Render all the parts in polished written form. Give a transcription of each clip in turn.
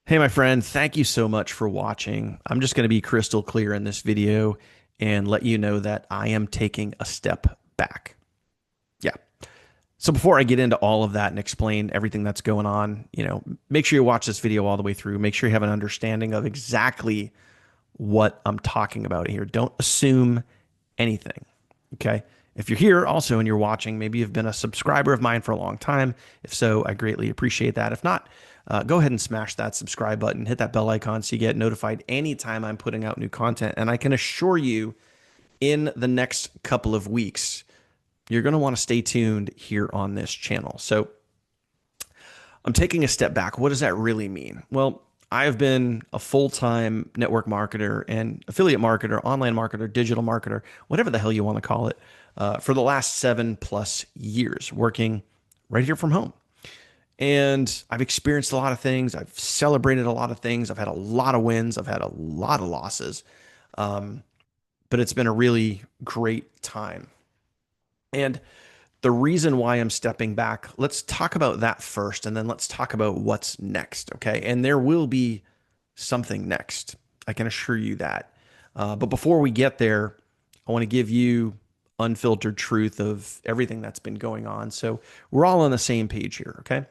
Hey, my friend, thank you so much for watching. I'm just going to be crystal clear in this video and let you know that I am taking a step back. Yeah. So before I get into all of that and explain everything that's going on, make sure you watch this video all the way through. Make sure you have an understanding of exactly what I'm talking about here. Don't assume anything. Okay. If you're here also and you're watching, maybe you've been a subscriber of mine for a long time. If so, I greatly appreciate that. If not, go ahead and smash that subscribe button, hit that bell icon so you get notified anytime I'm putting out new content. And I can assure you, in the next couple of weeks, you're going to want to stay tuned here on this channel. So I'm taking a step back. What does that really mean? Well, I've been a full-time network marketer and affiliate marketer, online marketer, digital marketer, whatever the hell you want to call it, for the last 7+ years, working right here from home. And I've experienced a lot of things. I've celebrated a lot of things. I've had a lot of wins. I've had a lot of losses. But it's been a really great time. And the reason why I'm stepping back, let's talk about that first, and then let's talk about what's next. Okay. And there will be something next. I can assure you that. But before we get there, I want to give you unfiltered truth of everything that's been going on. So we're all on the same page here. Okay.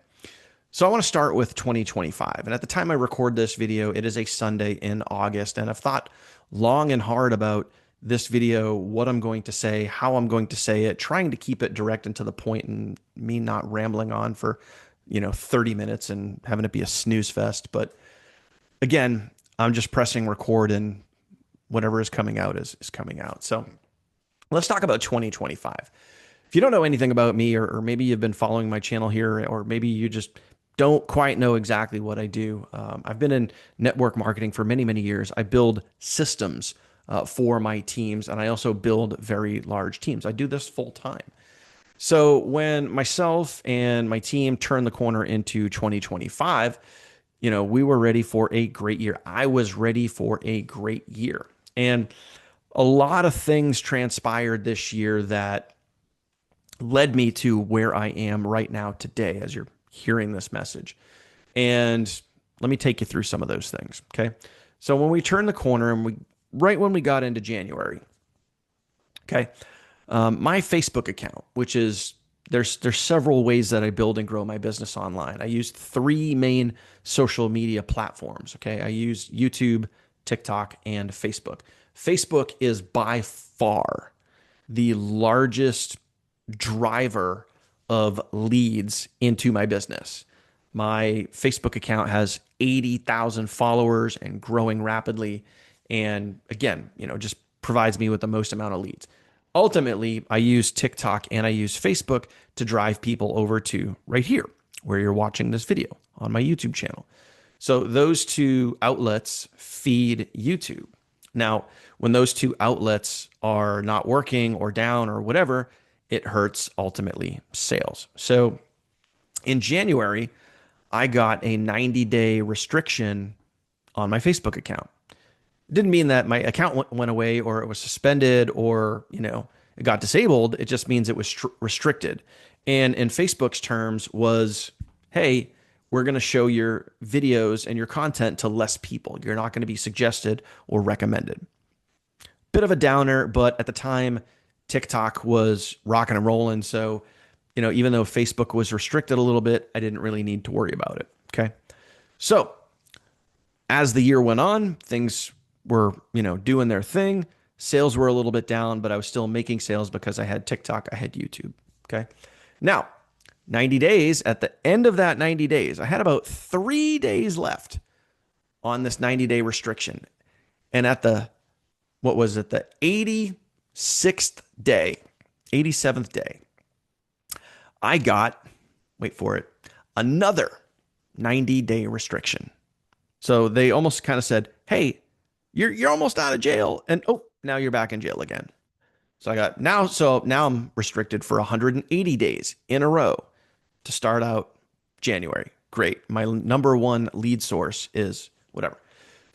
So I want to start with 2025. And at the time I record this video, it is a Sunday in August. And I've thought long and hard about this video, what I'm going to say, how I'm going to say it, trying to keep it direct and to the point and me not rambling on for, 30 minutes and having it be a snooze fest. But again, I'm just pressing record and whatever is coming out is coming out. So let's talk about 2025. If you don't know anything about me, or maybe you've been following my channel here, or maybe you just don't quite know exactly what I do. I've been in network marketing for many, many years. I build systems for my teams, and I also build very large teams. I do this full time. So when myself and my team turned the corner into 2025, we were ready for a great year. I was ready for a great year. And a lot of things transpired this year that led me to where I am right now today as you're hearing this message. And let me take you through some of those things. Okay. So when we turned the corner and right when we got into January, okay, my Facebook account, which is, there's several ways that I build and grow my business online. I use three main social media platforms. Okay. I use YouTube, TikTok, and Facebook. Facebook is by far the largest driver of leads into my business. My Facebook account has 80,000 followers and growing rapidly. And again, just provides me with the most amount of leads. Ultimately, I use TikTok and I use Facebook to drive people over to right here where you're watching this video on my YouTube channel. So those two outlets feed YouTube. Now, when those two outlets are not working or down or whatever, it hurts ultimately sales. So in January, I got a 90-day restriction on my Facebook account. It didn't mean that my account went away or it was suspended or, it got disabled. It just means it was restricted. And in Facebook's terms was, hey, we're going to show your videos and your content to less people. You're not going to be suggested or recommended. Bit of a downer, but at the time, TikTok was rocking and rolling. So, even though Facebook was restricted a little bit, I didn't really need to worry about it. Okay. So as the year went on, things were, doing their thing. Sales were a little bit down, but I was still making sales because I had TikTok, I had YouTube. Okay. Now, 90 days, at the end of that 90 days, I had about 3 days left on this 90-day restriction. And at the 86th day, 87th day, I got, wait for it, another 90-day restriction. So they almost kind of said, hey, you're almost out of jail. And oh, now you're back in jail again. So now I'm restricted for 180 days in a row to start out January. Great. My number one lead source is whatever.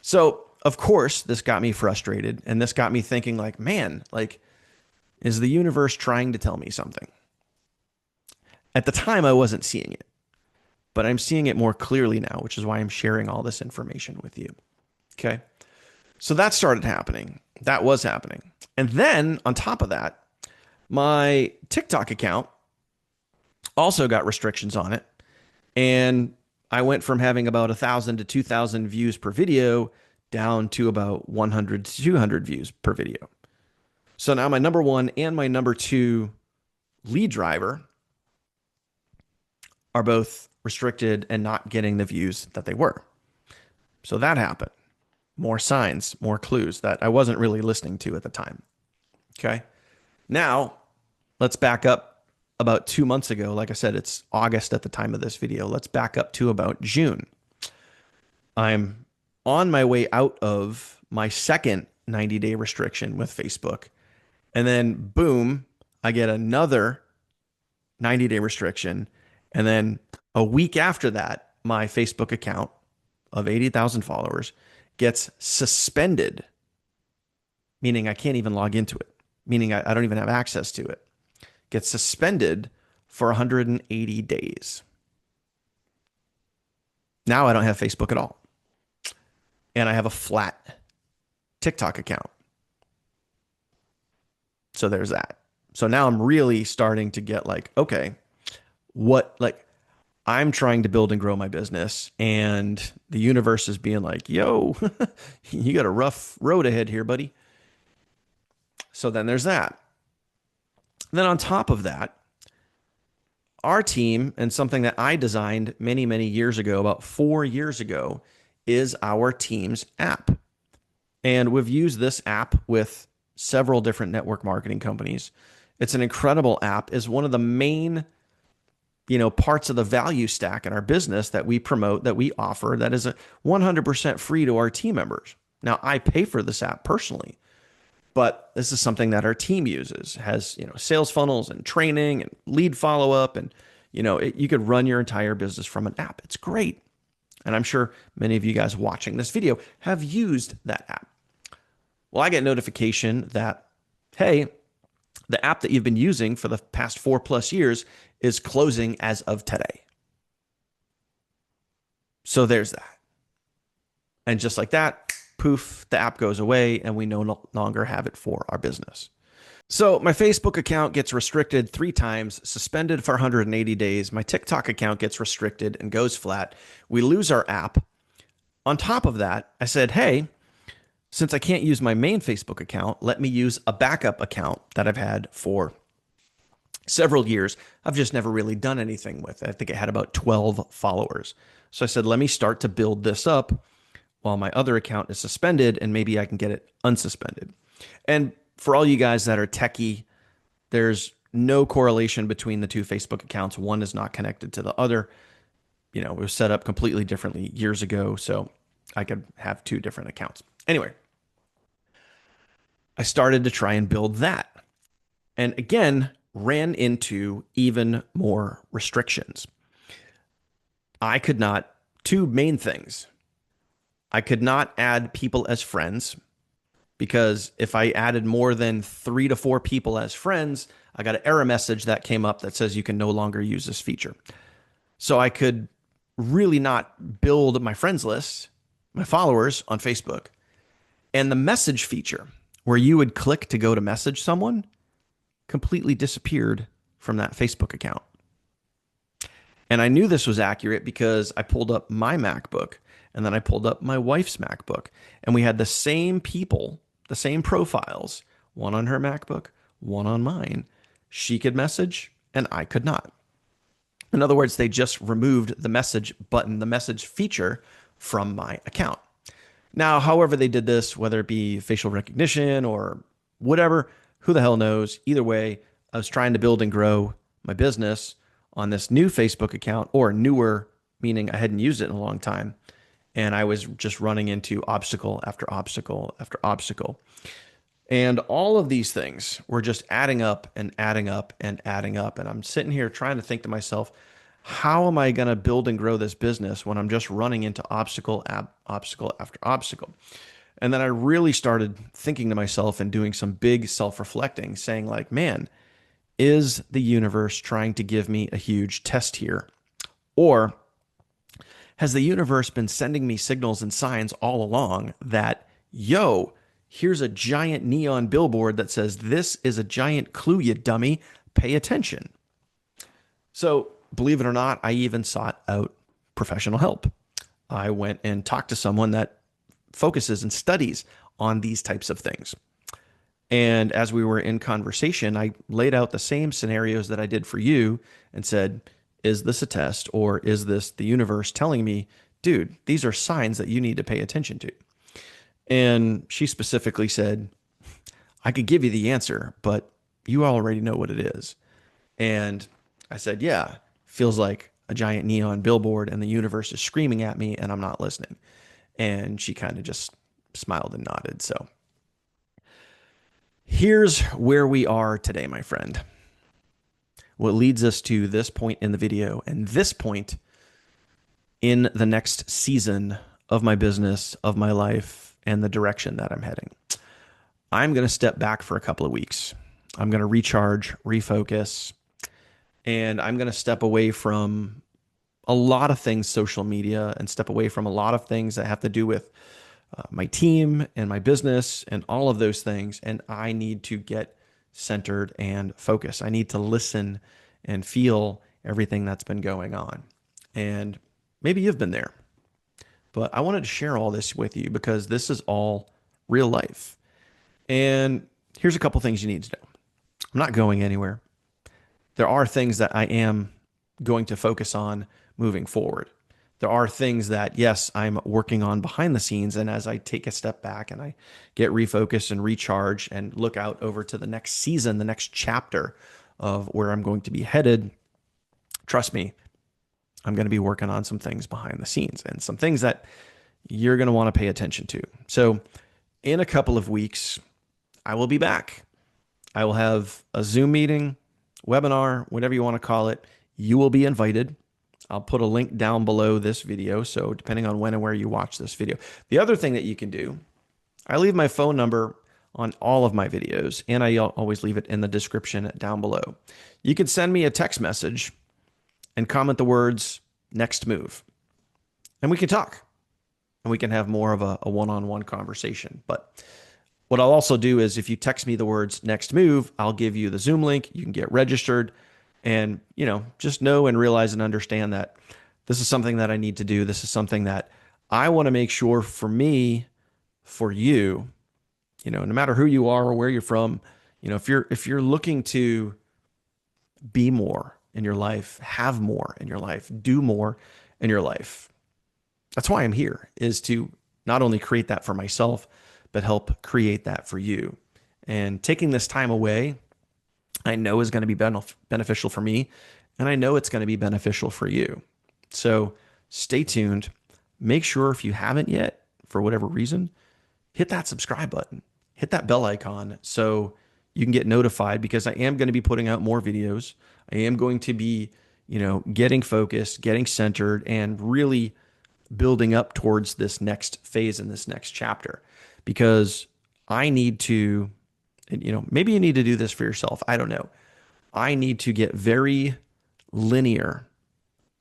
So of course, this got me frustrated, and this got me thinking like, man, is the universe trying to tell me something? At the time, I wasn't seeing it. but I'm seeing it more clearly now, which is why I'm sharing all this information with you. Okay. So that started happening. That was happening. And then on top of that, my TikTok account also got restrictions on it. And I went from having about 1,000 to 2,000 views per video down to about 100 to 200 views per video. So now my number one and my number two lead driver are both restricted and not getting the views that they were. So that happened. More signs, more clues that I wasn't really listening to at the time. Okay. Now let's back up about 2 months ago. Like I said, it's August at the time of this video. Let's back up to about June. I'm on my way out of my second 90-day restriction with Facebook. And then boom, I get another 90-day restriction. And then a week after that, my Facebook account of 80,000 followers gets suspended, meaning I can't even log into it, meaning I don't even have access to it. Gets suspended for 180 days. Now I don't have Facebook at all. And I have a flat TikTok account. So there's that. So now I'm really starting to get like, okay, I'm trying to build and grow my business, and the universe is being like, yo, you got a rough road ahead here, buddy. So then there's that. Then on top of that, our team, and something that I designed many, many years ago, about 4 years ago, is our team's app. And we've used this app with several different network marketing companies. It's an incredible app. It's one of the main parts of the value stack in our business that we promote, that we offer, that is 100% free to our team members. Now, I pay for this app personally, but this is something that our team uses. It has, sales funnels and training and lead follow-up, and, you could run your entire business from an app. It's great. And I'm sure many of you guys watching this video have used that app. Well, I get notification that, hey, the app that you've been using for the past 4+ years is closing as of today. So there's that. And just like that, poof, the app goes away and we no longer have it for our business. So my Facebook account gets restricted 3 times, suspended for 180 days. My TikTok account gets restricted and goes flat. We lose our app. On top of that, I said, hey, since I can't use my main Facebook account, let me use a backup account that I've had for several years. I've just never really done anything with it. I think it had about 12 followers. So I said, let me start to build this up while my other account is suspended, and maybe I can get it unsuspended. And for all you guys that are techie, there's no correlation between the two Facebook accounts. One is not connected to the other. It was set up completely differently years ago, so I could have 2 different accounts. Anyway, I started to try and build that. And again, ran into even more restrictions. I could not, 2 main things. I could not add people as friends, because if I added more than 3 to 4 people as friends, I got an error message that came up that says you can no longer use this feature. So I could really not build my friends list, my followers on Facebook. And the message feature, where you would click to go to message someone, completely disappeared from that Facebook account. And I knew this was accurate because I pulled up my MacBook, and then I pulled up my wife's MacBook, and we had the same people, the same profiles, one on her MacBook, one on mine. She could message and I could not. In other words, they just removed the message button, the message feature, from my account. Now, however they did this, whether it be facial recognition or whatever, who the hell knows? Either way, I was trying to build and grow my business on this new Facebook account, or newer, meaning I hadn't used it in a long time. And I was just running into obstacle after obstacle after obstacle. And all of these things were just adding up and adding up and adding up. And I'm sitting here trying to think to myself, how am I going to build and grow this business when I'm just running into obstacle after obstacle? And then I really started thinking to myself and doing some big self-reflecting, saying like, man, is the universe trying to give me a huge test here? Or Has the universe been sending me signals and signs all along that, yo, here's a giant neon billboard that says, this is a giant clue, you dummy, pay attention? So, believe it or not, I even sought out professional help. I went and talked to someone that focuses and studies on these types of things. And as we were in conversation, I laid out the same scenarios that I did for you and said, is this a test, or is this the universe telling me, dude, these are signs that you need to pay attention to? And she specifically said, I could give you the answer, but you already know what it is. And I said, yeah, feels like a giant neon billboard and the universe is screaming at me and I'm not listening. And she kind of just smiled and nodded. So here's where we are today, my friend. What leads us to this point in the video and this point in the next season of my business, of my life, and the direction that I'm heading. I'm going to step back for a couple of weeks. I'm going to recharge, refocus, and I'm going to step away from a lot of things, social media, and step away from a lot of things that have to do with my team and my business and all of those things. And I need to get centered and focused. I need to listen and feel everything that's been going on. And maybe you've been there, but I wanted to share all this with you because this is all real life. And here's a couple things you need to know. I'm not going anywhere. There are things that I am going to focus on moving forward. There are things that, yes, I'm working on behind the scenes. And as I take a step back and I get refocused and recharge and look out over to the next season, the next chapter of where I'm going to be headed, trust me, I'm going to be working on some things behind the scenes and some things that you're going to want to pay attention to. So in a couple of weeks, I will be back. I will have a Zoom meeting, webinar, whatever you want to call it. You will be invited. I'll put a link down below this video. So depending on when and where you watch this video. The other thing that you can do, I leave my phone number on all of my videos, and I always leave it in the description down below. You can send me a text message and comment the words next move, and we can talk and we can have more of a one-on-one conversation. But what I'll also do is if you text me the words next move, I'll give you the Zoom link. You can get registered and, just know and realize and understand that this is something that I need to do. This is something that I want to make sure for me, for you, no matter who you are or where you're from, if you're looking to be more in your life, have more in your life, do more in your life. That's why I'm here, is to not only create that for myself, but help create that for you. And taking this time away, I know is going to be beneficial for me, and I know it's going to be beneficial for you. So stay tuned. Make sure if you haven't yet, for whatever reason, hit that subscribe button, hit that bell icon so you can get notified, because I am going to be putting out more videos. I am going to be, getting focused, getting centered, and really building up towards this next phase and this next chapter, because I need to, maybe you need to do this for yourself. I don't know. I need to get very linear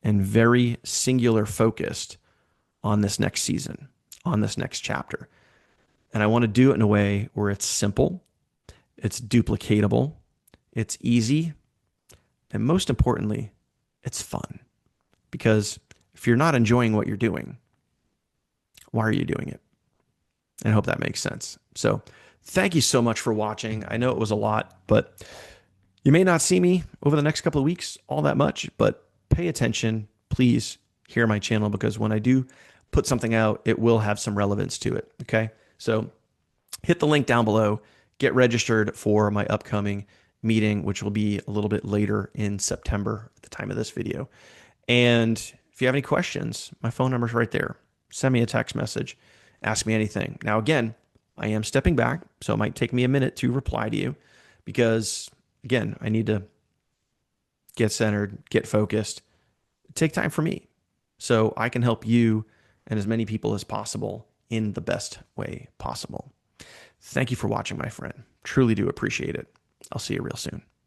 and very singular focused on this next season, on this next chapter. And I want to do it in a way where it's simple, it's duplicatable, it's easy, and most importantly, it's fun. Because if you're not enjoying what you're doing, why are you doing it? And I hope that makes sense. So thank you so much for watching. I know it was a lot, but you may not see me over the next couple of weeks all that much, but pay attention, please, here on my channel, because when I do put something out, it will have some relevance to it. Okay. So hit the link down below, get registered for my upcoming meeting, which will be a little bit later in September at the time of this video. And if you have any questions, my phone number is right there. Send me a text message, ask me anything. Now, again, I am stepping back, so it might take me a minute to reply to you because, again, I need to get centered, get focused, take time for me so I can help you and as many people as possible in the best way possible. Thank you for watching, my friend. Truly do appreciate it. I'll see you real soon.